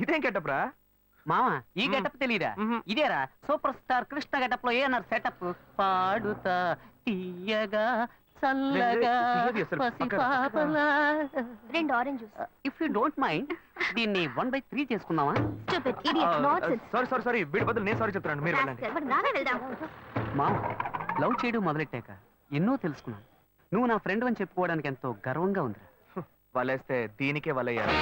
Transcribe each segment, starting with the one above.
ఇదేం గెటప్రా మామ? ఈ గెటప్ తెలీదా? ఇదేరా సూపర్ స్టార్ కృష్ణ గెటప్ లో ఏనారు సెటప్. పాడుతా తీయగా చల్లగా పసిపాపలా. 2 orange juice. If you don't mind దీన్ని 1/3 చేసుకుందామా? Stupid idiot nonsense. సారీ వీడి బదులు నేను సారీ చెప్తున్నాను, మీరు వెళ్ళండి. మరి నానే వెళ్దాం. మామ, లవ్ చేయడం మొదలెట్టాక ఎన్నో తెలుసుకున్నాను. నువ్వు నా ఫ్రెండ్ అని చెప్పుకోవడానికి ఎంతో గర్వంగా ఉంది. వలేస్తే దీనికే వలయ్యారు.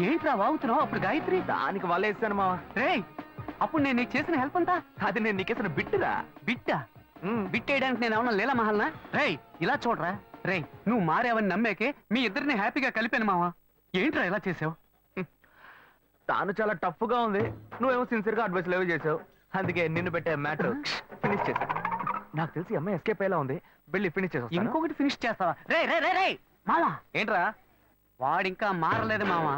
ఏంట్రా వాగుతున్నావు? అప్పుడు గాయత్రి దానికి వలేస్తాను మావా. రేయ్, అప్పుడు నేను నీకు చేసిన హెల్ప్ అంతా అది నేను నీకేసిన బిట్టురా. బిట్టా? బిట్టేయడానికి నేను ఏమన్నా లీలా మహల్నా? రేయ్ ఇలా చూడరా. రేయ్, నువ్వు మారేవని నమ్మేకే మీ ఇద్దరిని హ్యాపీగా కలిపాను మావా. ఏంట్రా ఇలా చేసావు? తాను చాలా టఫ్ గా ఉంది, నువ్వేమో సిన్సియర్ గా అడ్వైస్ లేవు చేసావు. అందుకే నిన్ను పెట్టే మ్యాటర్ ఫినిష్ చేశా. నాకు తెలిసి అమ్మాయి ఎస్కేప్ అయ్యేలా ఉంది, వెళ్ళి ఫినిష్ చేసా. ఇంకొకటి ఫినిష్ చేస్తావా? రే రే రే రే మావా, ఏంట్రా? వాడింకా మారలేదు మావా.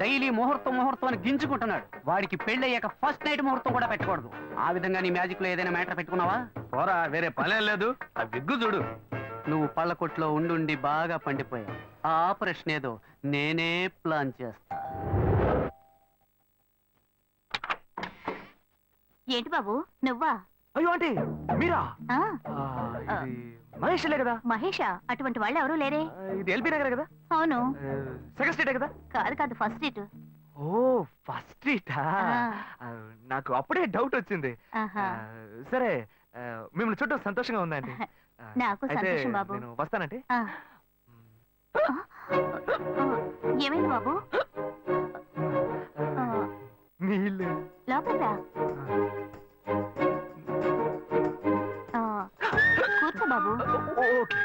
డైలీ ముహూర్తం అని గింజుకుంటున్నాడు. వాడికి పెళ్ళయ్యాక ఫస్ట్ నైట్ ముహూర్తం కూడా పెట్టకూడదు. ఆ విధంగా నీ మ్యాజిక్ లో ఏదైనా మ్యాటర్ పెట్టుకున్నావా? పోరా, వేరే పనే లేదు. ఆ విగ్గు చూడు. నువ్వు పళ్ళ కొట్లో ఉండి బాగా పండిపోయావు. ఆ ఆపరేషన్ ఏదో నేనే ప్లాన్ చేస్తా. ఏంటి బాబు నువ్వా? అయ్యో అంటే మీరా? మహేష్లే కదా? మహేషా? అటువంటి వాళ్ళు ఎవరూ లేరే. ఇది ఎల్బీ నగర్ కదా? అవును. సెకండ్ స్ట్రీట్ కదా? కాదు ఫస్ట్ స్ట్రీట్. ఓ ఫస్ట్ స్ట్రీటా? నాకు అప్పుడే డౌట్ వచ్చింది. సరే, మిమ్మల్ని చుట్టూ సంతోషంగా ఉందండి. నాకు సంతోషం బాబు. నేను వస్తానంటే. ఏమైంది బాబు? నీళ్ళు లోపలికి రా. కూర్చో బాబు. ఓకే.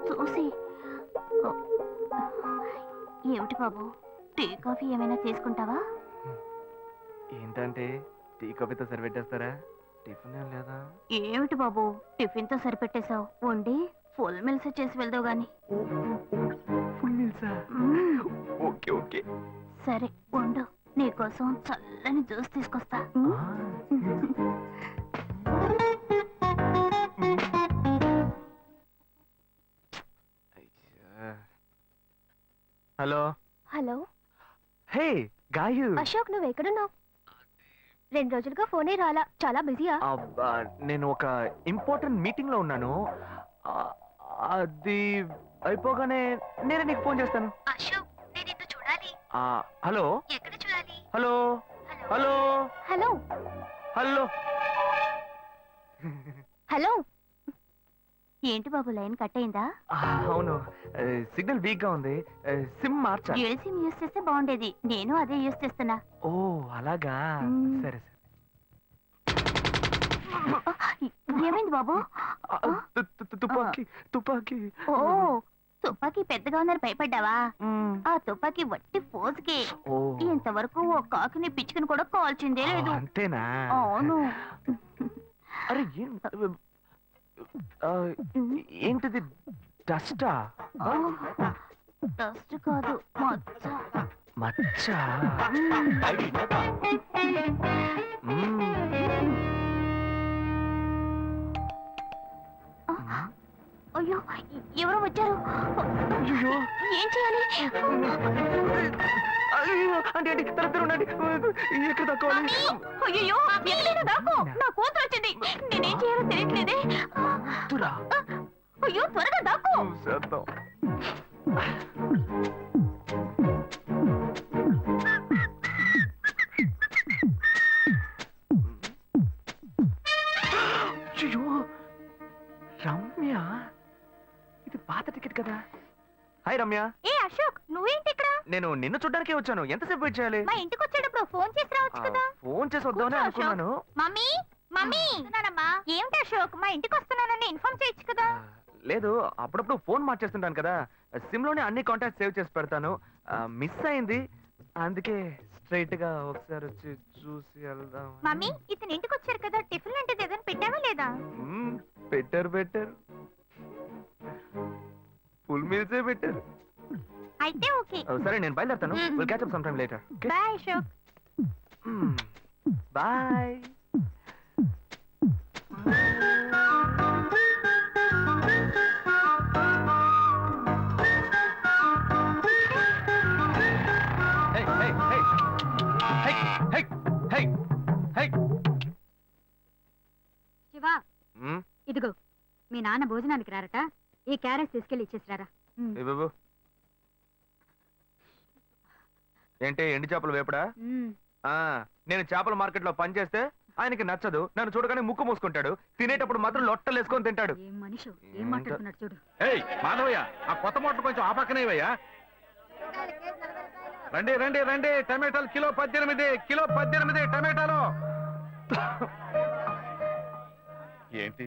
చూసి ఏమిటి బాబు, టీ కాఫీ ఏమైనా తీసుకుంటావా? ఏంటంటే టీ కాఫీతో సరిపెట్టేస్తారా? టిఫిన్ ఏం లేదా? ఏమిటి బాబు టిఫిన్ తో సరిపెట్టేశావు? వండి ఫుల్ మిల్స్ చేసి వెళ్దావు గాని. ఫుల్ మీల్సా? Okay okay. సరే వండు, నీకోసం చల్లని జ్యూస్ తీసుకొస్తా. Hello. Hello. Hey Gayu. Ashok, నువ్వు ఎక్కడున్నావు? 2 రోజులుగా ఫోనే రాలా, చాలా బిజీయా? నేను ఒక ఇంపార్టెంట్ మీటింగ్ లో ఉన్నాను. అది అయిపోగానే నేనే నీకు ఫోన్ చేస్తాను. అశోక్, నేను నిన్ను చూడాలి. హలో. ఎక్కడ చూడాలి? Hello hello hello hello hello. ఏంటి బాబు లైన్ కట్ అయిందా? అవును, సిగ్నల్ వీక్ గా ఉంది. సిమ్ మార్చా. డ్యూయల్ సిమ్ యూస్ చేస్తే బాగుండేది. నేను అదే యూస్ చేస్తున్నా. ఓ అలాగా, సరే సరే. ఏమైంది బాబు? తుపాకీ తుపాకీ. ఓ తుపాకీ పెద్దగా ఉందని భయపడ్డావా? ఆ తుపాకీ వట్టి ఫోజుకే. ఇంతవరకు ఓ కాకిని పిచ్చుకుని కూడా కాల్చిందే లేదు. అంతేనా? అవును. అరే ఏంటిది? డస్టా? డస్ట్ కాదు, మచ్చ. మచ్చ? అయ్యో ఎవరో వచ్చారు. ఏం చేయాలి? అంటే ఎక్కడ తక్కువాలి? అయ్యో ఎక్కడైనా దాకో, నా కూతురు వచ్చింది. నేనేం చేయాలో తెలియట్లేదే. అయ్యో త్వరగా దాకో. రమ్య, ఇది పాత టికెట్ కదా? హాయ్ రమ్య. ఏ అశోక్, నువ్వేంటి ఇక్కడ? నేను నిన్ను చూడ్డానికే వచ్చాను. ఎంతసేపు వెయిట్ చేయాలి? మా ఇంటికి వచ్చేటప్పుడు ఫోన్ చేసి రావచ్చు కదా. ఫోన్ చేసి వద్దామని అనుకున్నాను. మమ్మీ మమ్మీ, ఏమిటి అశోక్, మా ఇంటికి వస్తున్నానని ఇన్ఫార్మ్ చేయొచ్చు కదా. లేదు, అప్పుడప్పుడు ఫోన్ మార్చేస్తుంటాను కదా, సిమ్ లోనే అన్ని కాంటాక్ట్ సేవ్ చేసి పెడతాను. మిస్ అయింది, అందుకే స్ట్రైట్ గా ఒకసారి వచ్చి చూసి వెళ్దాం. మమ్మీ, ఇతను ఇంటికి వచ్చారు కదా, టిఫిన్ లాంటిది ఏదైనా పెట్టావా లేదా? పెట్టారు. మిల్సే పెట్టారు. అయితే ఓకే. సరే నేను బయలుదేరుతాను. Will catch up some time later. Bye Ashok. Bye. Shiva, ఇదిగో మీ నాన్న భోజనానికి రారట, ఈ క్యారెట్ తీసుకెళ్లి ఇచ్చేసిరారా. ఏంటి ఎండి చేపలు వేపడా? నేను చేపల మార్కెట్ లో పనిచేస్తే ఆయనకి నచ్చదు. నన్ను చూడగానే ముక్కు మూసుకుంటాడు. తినేటప్పుడు మాత్రం లొట్టలు వేసుకొని తింటాడు. ఏం మనిషి, ఏం మాట్లాడుతున్నాడు చూడు. ఏయ్ మాధవయ్య, ఆ కొత్త మోటార్ కొంచెం ఆ పక్కనేవయ్యా. రండి రండి రండి, టమాటాలు కిలో 18, కిలో 18 టమాటాలు. ఏంటి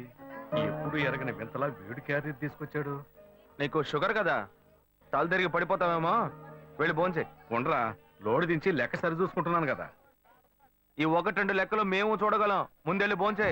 ఎప్పుడు ఎరగని వింతలా వేడి క్యారీ తీసుకొచ్చాడు? నీకు షుగర్ కదా, తల తిరిగి పడిపోతావేమో. వెళ్ళి భోంచే. ఉండరా, లోడు దించి లెక్క సరి చూసుకుంటున్నాను కదా. ఈ 1-2 లెక్కలు మేము చూడగలం. ముందెళ్ళి భోంచే.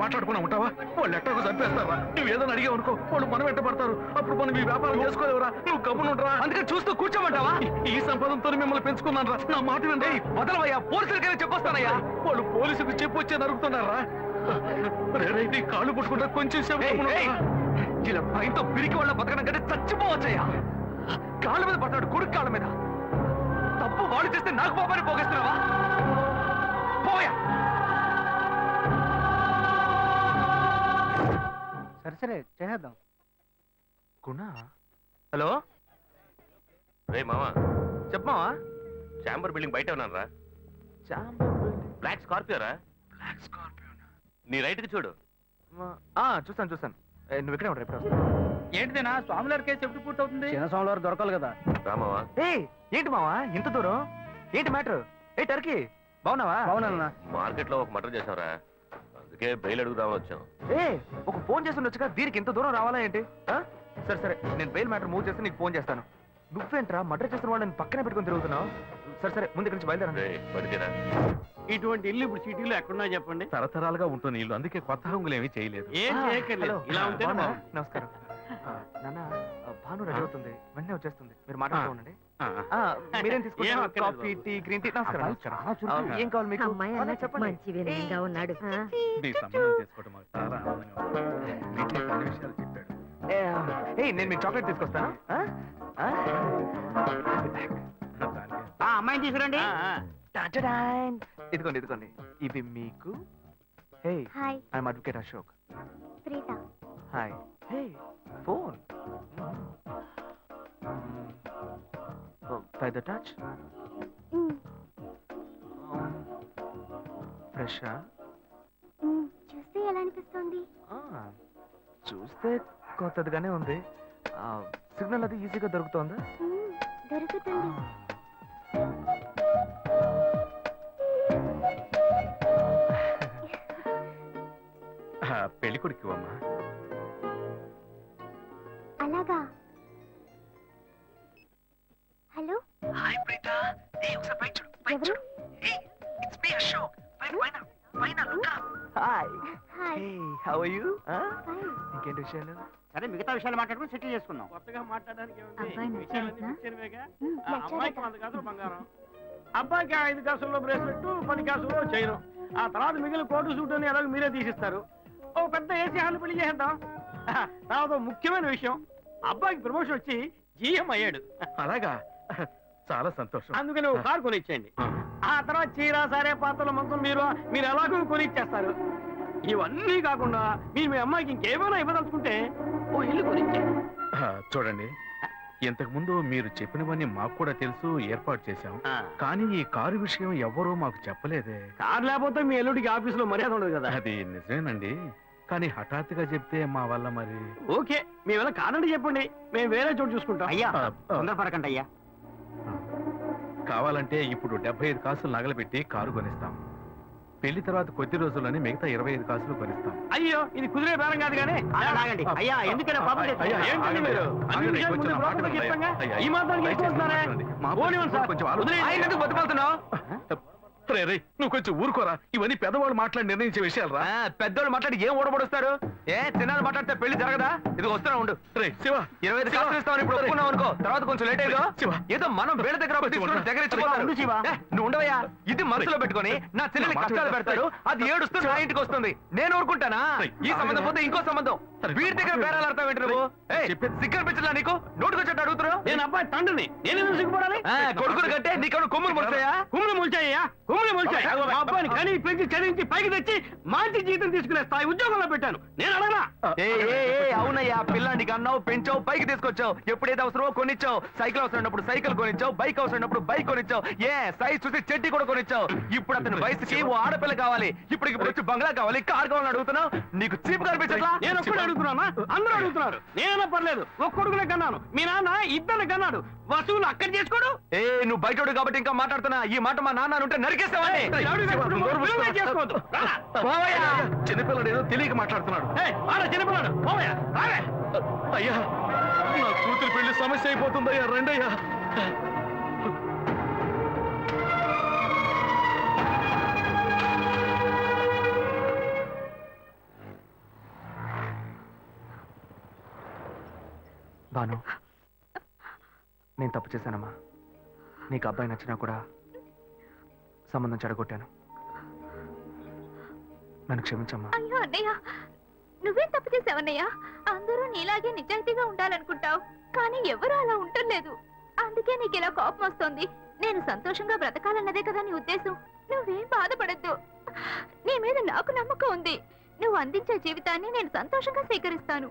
మాట్లాడుకున్నా ఉంటావా? వాళ్ళు ఎట్టకు చంపేస్తారా? నువ్వు ఏదైనా అడిగావు అనుకో, వాళ్ళు మనం వెంటబడతారు. అప్పుడు మనం ఈ వ్యాపారం చేసుకోలేవురా. నువ్వు గమ్మునుంటరా. అందుకే చూస్తూ కూర్చోమంటావా? ఈ సంపదంతో మిమ్మల్ని పెంచుకున్నాను రా. నా మాట వినండి. వదలవయ్యా, పోలీసులకైనా చెప్పొస్తానయ్యా. వాళ్ళు పోలీసులకు చెప్పొచ్చే నరుగుతున్నారా? నీ కాళ్ళు పుట్టుకుంటా కొంచెం ఇలా భయంతో పిరికి వాళ్ళ బతకడం కంటే చచ్చిపోవచ్చయ్యా. కాళ్ళ మీద పడతాడు, కొడుకు కాళ్ళ మీద. తప్పు వాళ్ళు చేస్తే నాకు పాపాన్ని పోగేస్తున్నావా? పోయా. సరే సరే చేద్దాం. గుణ, హలో. రే మామా, చెప్పమావా. చాంబర్ బిల్డింగ్ బయట ఉన్నాను రా. బ్లాక్ స్కార్పియో రా. Black Scorpio. నీ రైట్ కి చూడు. చూస్తాను చూస్తాను. నువ్వు ఇక్కడే ఉంటావు. ఎప్పుడు వస్తావు? ఏంటిదేనా స్వామివారి కేసు ఎప్పుడు పూర్తవుతుంది? చిన్న స్వామివారు దొరకాలి కదా. రామావా, ఏంటి మావా ఇంత దూరం? ఏంటి మ్యాటర్? టర్కీ బాగున్నావా? బాగున్నా. మార్కెట్ లో ఒక మర్డర్ చేసావురా, అందుకే బెయిల్ అడుగుదామని వచ్చాం. ఒక ఫోన్ చేసి ఉండొచ్చుగా, దీనికి ఇంత దూరం రావాలా ఏంటి? సరే సరే, నేను బెయిల్ మ్యాటర్ మూవ్ చేస్తే నీకు ఫోన్ చేస్తాను. నువ్వేంట్రా మర్డర్ చేసిన వాళ్ళని పక్కనే పెట్టుకుని తిరుగుతున్నావు? సరే సరే, ముందు ఇక్కడి నుంచి బయలుదేరా. పడితేరా ఇటువంటి ఇల్లు ఇప్పుడు సిటీలో ఎక్కడున్నా చెప్పండి. తరతరాలుగా ఉంటుంది ఇల్లు, అందుకే కొత్త హంగులు ఏమీ చేయలేదు. ఏం చేయక్కర్లేదు, ఇలా ఉంటే నమస్కారం. నాన్న, భాను రెడీ అవుతుంది, వెంటనే వచ్చేస్తుంది. మీరు మాట్లాడుతూ ఉండండి. మీరేం తీసుకుంటారు? Coffee, tea, green tea? నమస్కారం. ఏం కావాలి మీకు? చెప్పండి. నీ సంబంధం చేసుకోవడం మాకు చాలా ఆనందంగా ఉంది. నీకే కొన్ని విషయాలు చెప్పాడు. నేను మీకు చాక్లెట్ తీసుకొస్తాను. అమ్మాయిని తీసుకురండి. ఇదిగోండి ఇదిగోండి, ఇవి మీకు. Hey, hi. I'm advocate Ashok. Preetha. Hi. Hey, phone. By the touch? ఫ్రెషా? చూస్తే ఎలా అనిపిస్తుంది? చూస్తే కొత్తదిగానే ఉంది. సిగ్నల్ అది ఈజీగా దొరుకుతోందా? దొరుకుతుంది. పెళ్లి కొడుకు అమ్మా. అలాగా. హలో. హాయ్ ప్రీత. ఒకసారి పైకి చూడు, పైకి చూడు. It's me Ashok. పైన look up. Hi. Hi. Hey, how are you? Fine. ఇంకేంటి విషయాలు? సరే, మిగతా విషయాలు మాట్లాడుకుని సెటిల్ చేసుకుందాం. కొత్తగా మాట్లాడడానికి అబ్బాయి నచ్చాడా? అమ్మాయికి 100 కాసులు బంగారం, అబ్బాయికి 5 కాసుల్లో బ్రేస్లెట్, 10 కాసుల్లో చైన్. ఆ తర్వాత మిగిలిన కోటు సూట్ అని ఎలాగో మీరే తీసిస్తారు. ఓ పెద్ద ఏసీ హాల్ పెళ్లి చేద్దాం. తర్వాత ముఖ్యమైన విషయం, అబ్బాయికి ప్రమోషన్ వచ్చి జీఎం అయ్యాడు. అలాగా, చాలా సంతోషం. అందుకని ఒక కారు కొనిచ్చేయండి. ఆ తర్వాత చీర, సరే, పాత్రల మొత్తం మీరు ఎలాగో కొనిచ్చేస్తారు. ఇవన్నీ కాకుండా మీరు మీ అమ్మాయికి ఇంకేమైనా ఇవ్వదలుచుకుంటే ఓ ఇల్లు కొనిచ్చేయండి. చూడండి, ఇంతకు ముందు మీరు చెప్పినవన్నీ మాకు కూడా తెలుసు, ఏర్పాటు చేశాం. కానీ ఈ కారు విషయం ఎవ్వరూ మాకు చెప్పలేదే. కారు లేకపోతే మీ ఎల్లుడికి ఆఫీసులో మర్యాద ఉండదు కదా. అది నిజమేనండి, కానీ హఠాత్తుగా చెప్తే మా వల్ల మరి. ఓకే, మీ వల్ల కాదండి చెప్పండి, మేము వేరే చోటు చూసుకుంటాం. అయ్యా ఆ, తొందరపడకండి అయ్యా. కావాలంటే ఇప్పుడు 75 కాసులు నగలబెట్టి కారు కొనిస్తాం. పెళ్లి తర్వాత కొద్ది రోజుల్లోనే మిగతా 25 కాసులు కొనిస్తాం. అయ్యో, ఇది కుదిరే బేరం కాదు కానీ. ఆగండి అయ్యా, ఎందుకైనా పాపం చేస్తారు? అయ్యా, ఏంటండి మీరు? అన్ని ఆగండి, విషయాలు కొంచెం ముందు మాట బ్రోకర్కి వినండి. ఇస్తాంగా? అయ్యా, ఈ మాత్రానికి దయచేసి ఎక్కువ వస్తున్నారే? మాట్లాడండి. మా పోనివ్వండి సార్. కొంచెం ఆలోచించండి. వదిలేయండి. ఆయన ఎందుకు బతిమాలుతున్నావు? రే, నువ్వు కొంచెం ఊరుకోరా. ఇవన్నీ పెద్దవాళ్ళు మాట్లాడి నిర్ణయించే విషయాలు రా. పెద్దోళ్ళు మాట్లాడి ఏం ఓడబడుస్తారు? చిన్నాళ్ళు మాట్లాడితే పెళ్లి జరగదా? ఇది వస్తున్నా ఉండు. రే శివ, 25 కాసులు ఇస్తామని ఇప్పుడు ఒప్పుకున్నావు అనుకో, తర్వాత కొంచెం లేట్ అయ్యో. శివ. ఏదో మనం వేరే దగ్గర అప్పు తీసుకుని దగ్గర ఇచ్చిపోతారు. ఉండు శివ. నువ్వు ఉండవయ్యా. ఇది మనసులో పెట్టుకొని నా చెల్లెలి కష్టాలు పెడతారు, అది ఏడుస్తూ నా ఇంటికి వస్తుంది. నేను ఊరుకుంటానా? ఈ సంబంధం పోతే ఇంకో సంబంధం. వీడి దగ్గర బేరాలు ఆడతావు ఏంటి నువ్వు? సిగ్గర్ పిచ్చలా నీకు? నోటుకొచ్చేట్టు అడుగుతున్నావు? నేను అబ్బాయి తండ్రిని, నేను ఎందుకు సిగ్గుపడాలి? కొడుకులు కంటే నీకు కొమ్ములు ముడతాయా? కుమ్ములు ముల్చాయ్యా, కుమ్ములు ముల్చాయి. మా అబ్బాయిని కని పెంచి చదివించి పైకి తెచ్చి మంచి జీతం తీసుకునే స్థాయి ఉద్యోగంలో పెట్టాను. నేను అడగనా? అవునయ్యా, పిల్లానికి అన్నావు, పెంచావు, పైకి తీసుకొచ్చావు. ఎప్పుడైతే అవసరమో కొనిచ్చావు. సైకిల్ అవసరం ఉన్నప్పుడు సైకిల్ కొనిచ్చావు, బైక్ అవసరం ఉన్నప్పుడు బైక్ కొనిచ్చావు. సైజ్ చూసి చెడ్డీ కూడా కొనిచ్చావు. ఇప్పుడు అతని వయసుకి ఓ ఆడపిల్ల కావాలి. ఇప్పుడు వచ్చి బంగ్లా కావాలి, కార్ కావాలని అడుగుతున్నావు. నీకు చీప్ కనిపించట్లా? నేను ఒక్కడే అడుగుతున్నా, అందరూ అడుగుతున్నారు. నేనైనా పర్లేదు, ఒక్క కొడుకునే కన్నాను. మీ నాన్న ఇద్దరిని కన్నాడు. వసూలు అక్కడ చేసుకోడు. నువ్వు బయటోడు కాబట్టి ఇంకా మాట్లాడుతున్నా. ఈ మాట మా నాన్న ఉంటే నరికేస్తావని. చేసుకోవద్దు. పోవయ్యా. చిన్నపిల్లడు ఏదో తెలియక మాట్లాడుతున్నాడు. చిన్నపిల్లాడు పోవయ్యా, రావే. అయ్యా, నా కూతురు పెళ్లి సమస్య అయిపోతుందయ్యా, రండయ్యా. బాను, నేను తప్పు చేశానమ్మా. నీకు అబ్బాయి నచ్చినా కూడా సంబంధం చెడగొట్టాను. నన్ను క్షమించమ్మా. అయ్యో అన్నయ్య, నువ్వేం తప్పు చేసావన్నయ్య? అందరూ నీలాగే నిజాయితీగా ఉండాలనుకుంటావు, కానీ ఎవరు అలా ఉండలేదు. అందుకే నీకు ఇలా కోపం వస్తుంది. నేను సంతోషంగా బ్రతకాలన్నదే కదా నీ ఉద్దేశం. నువ్వేం బాధపడద్దు. నీ మీద నాకు నమ్మకం ఉంది. నువ్వు అందించే జీవితాన్ని నేను సంతోషంగా స్వీకరిస్తాను.